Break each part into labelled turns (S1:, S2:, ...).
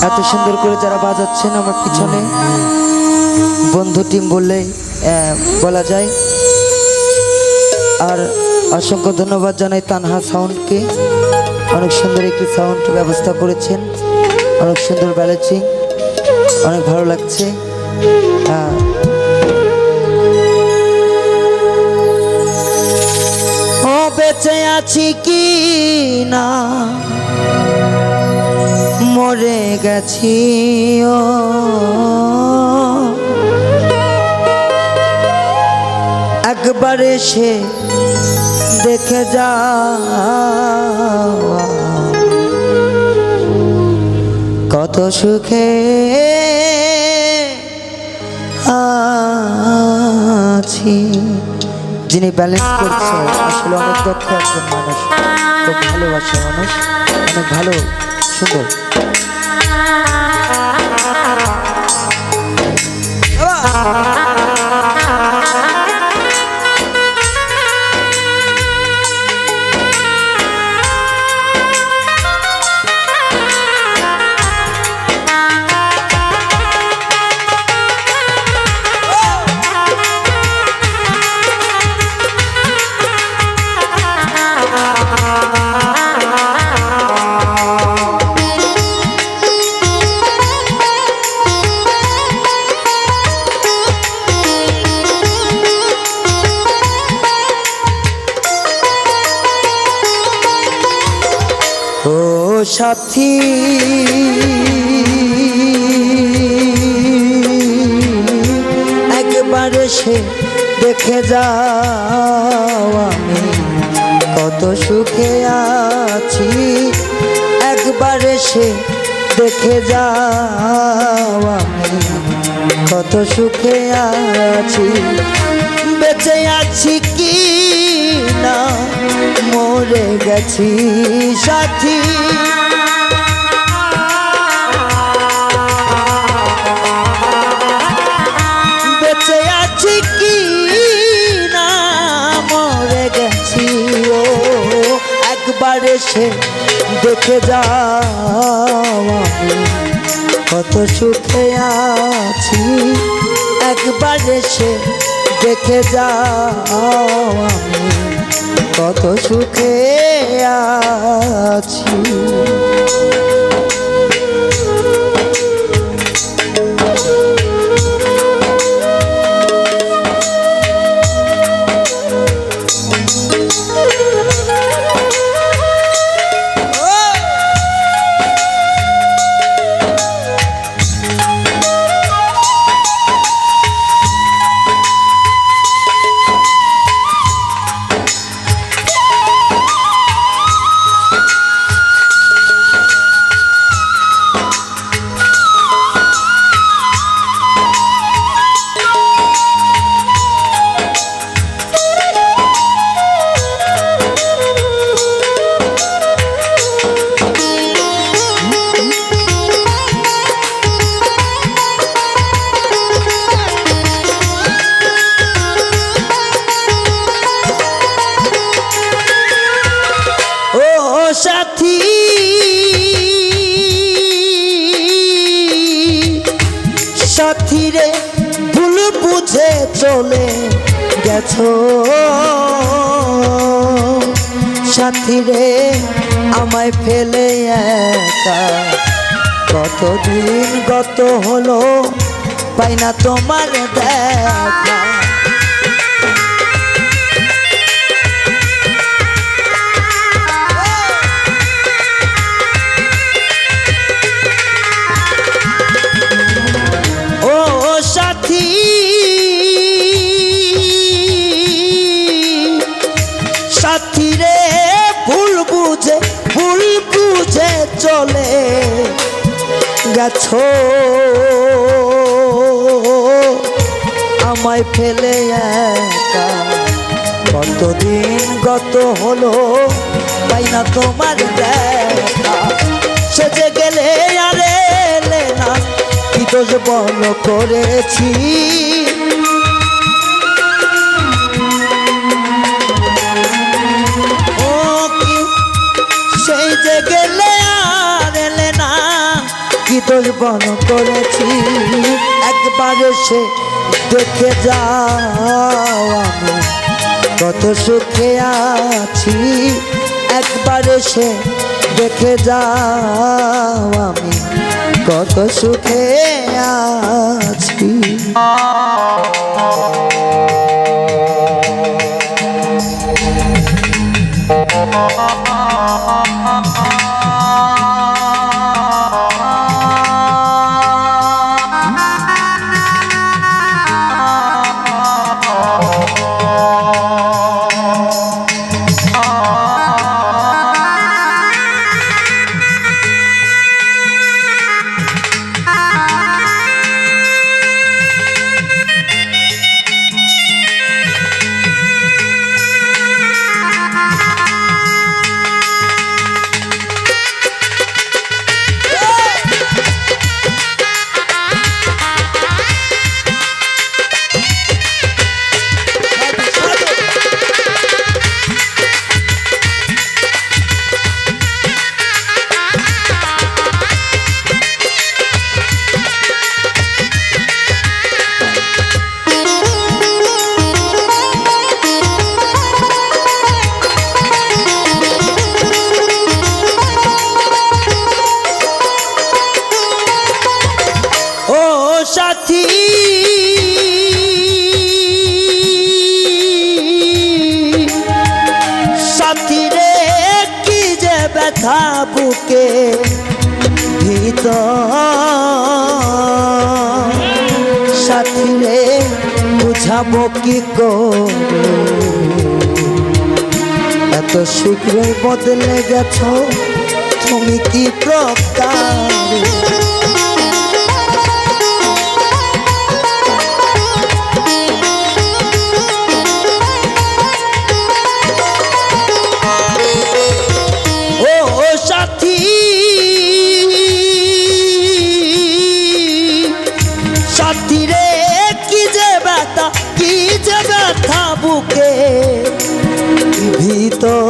S1: এত সুন্দর করে যারা বাজাচ্ছেন আমার পিছনে বন্ধু টিম বললেই বলা যায়। আর অসংখ্য ধন্যবাদ জানাই তানহা সাউন্ডকে, অনেক সুন্দর একটি সাউন্ড ব্যবস্থা করেছেন, অনেক সুন্দর ব্যালেন্সিং, অনেক ভালো লাগছে। ও বেঁচে আছি কি না মরে গেছি ও একবার এসে দেখে যা কত সুখে আছি। যিনি ব্যালেন্স করছে আসলে অনেক দক্ষ একজন মানুষ, খুব ভালোবাসে মানুষ, অনেক ভালো সুন্দর। ও সাথী একবার সে দেখে যাও আমি কত সুখে আছি। একবার সে দেখে যাও আমি কত সুখে আছি। বেঁচে আছি কি না মরে গেছি সাথী। বেঁচে আছি কি না মরে গেছি ও একবার এসে দেখে যাও আমি কত সুখে আছি। একবার এসে দেখে যাও আমি কত সুখে আছি। সাথী সাথী রে ভুল বুঝে চলে গেছো সাথী রে আমায় ফেলে একা কতদিন গত হলো পাই না তোমার দেখা। সাথী রে ভুল বুঝে চলে গেছো আমায় ফেলে একা কতদিন গত হলো পাই না তোমার দেখা। সেজে গেলে আর এলে না কি দোষ বল করেছি। সেই যে গেলে আর এলে না কি তোর বন করেছি একবার এসে দেখে যাও আমি কত সুখে আছি একবার এসে দেখে যাও আমি কত সুখে আছি সাথী সাথী রে কি যে ব্যথা বুকে ভিতর সাথী রে বুঝাবো কি করে এত শীঘ্রই বদলে গেছো তুমি কি প্রকার সাথী রে কি যে ব্যথা বুকে ভিতর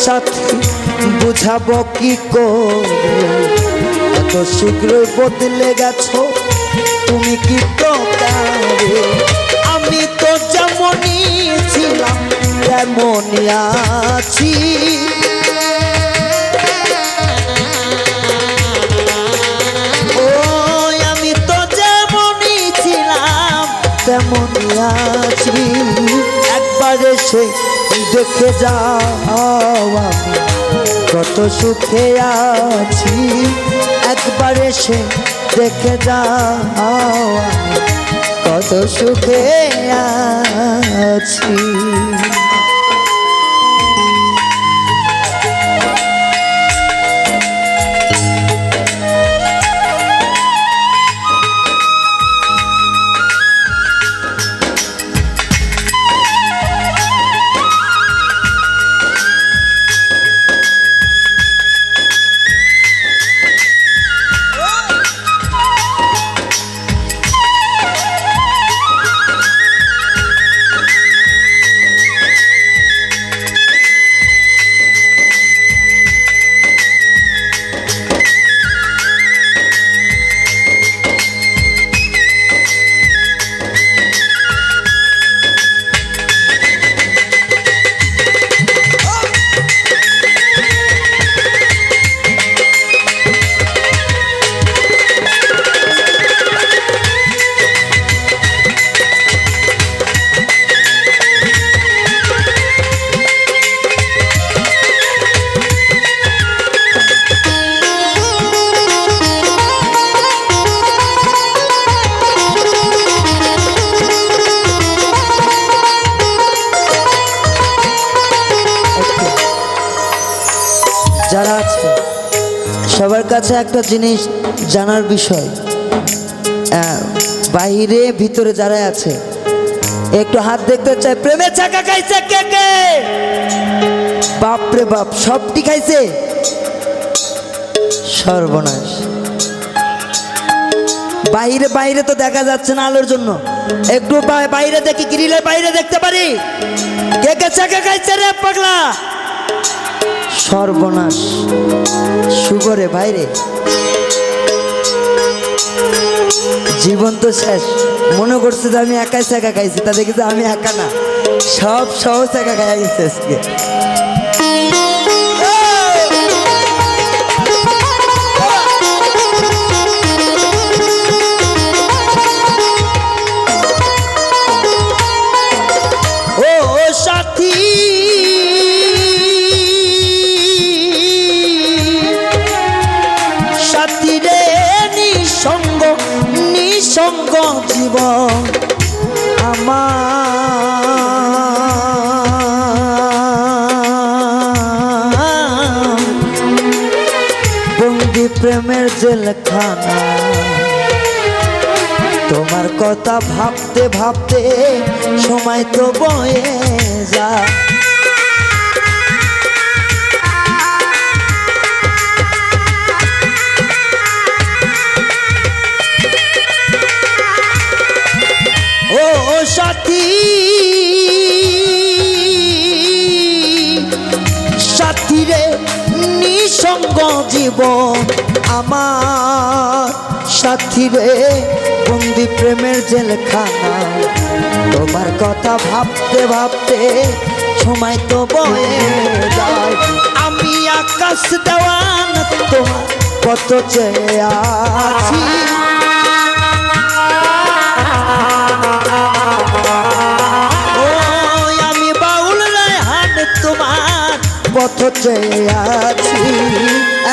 S1: সাথী বুঝাবো কি করে এত শীঘ্রই বদলে গেছো তুমি কি প্রকারে আমি তো যেমনই ছিলাম তেমনই আছি তেমনই আছি একবার এসে দেখে যাও আমি কত সুখে আছি একবার এসে দেখে যাও আমি কত সুখে আছি যারা আছে সবার কাছে একটা জিনিস জানার বিষয় বাইরে ভিতরে যারা আছে একটু হাত দেখতে চাই প্রেমে চাকা খাইছে কে কে বাপ রে বাপ সবটি খাইছে সর্বনাশ বাইরে বাইরে তো দেখা যাচ্ছে না আলোর জন্য একটু বাইরে দেখি গ্রিলের বাইরে দেখতে পারি কে কে চাকা খাইছে রে পাগলা সর্বনাশ শুভ করে ভাইরে, জীবন তো শেষ। মনে করছে যে আমি একাই একা খাইছি, তা দেখি যে আমি একা না, সব সহজ একা খাইয়া গেছে আজকে। নিঃসঙ্গ জীবন আমার, বন্দি প্রেমের জেলখানা। তোমার কথা ভাবতে ভাবতে সময় তো বয়ে যায়। সাথী সাথী রে নিঃসঙ্গ জীবন আমার, সাথী রে বন্দি প্রেমের জেলখানা। তোমার কথা ভাবতে ভাবতে সময় তো বয়ে যায়। আমি আকাশ দেওয়ান তোমার কত চেয়ে আছি, পথ চেয়ে আছি।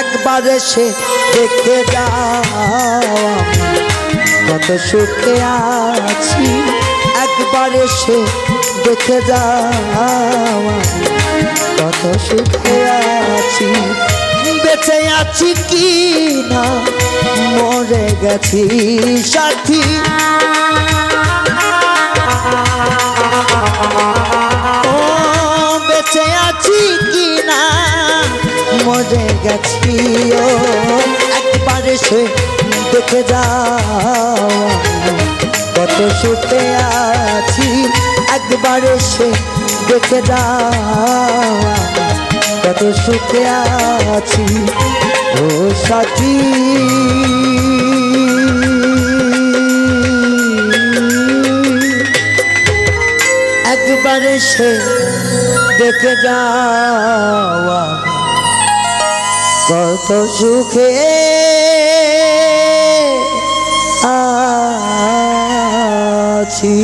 S1: একবার এসে দেখে যাও কত সুখে আছি, একবার এসে দেখে যাও কত সুখে আছি। বেঁচে আছি কি না মরে গেছি সাথী, বেঁচে আছি কি না মরে গেছি। ও একবার এসে দেখে যাও কত সুখে আছি, একবার এসে দেখে যাও কত সুখে আছি। ও সাথী একবার এসে দেখে যাওয়া কত সুখে আছি।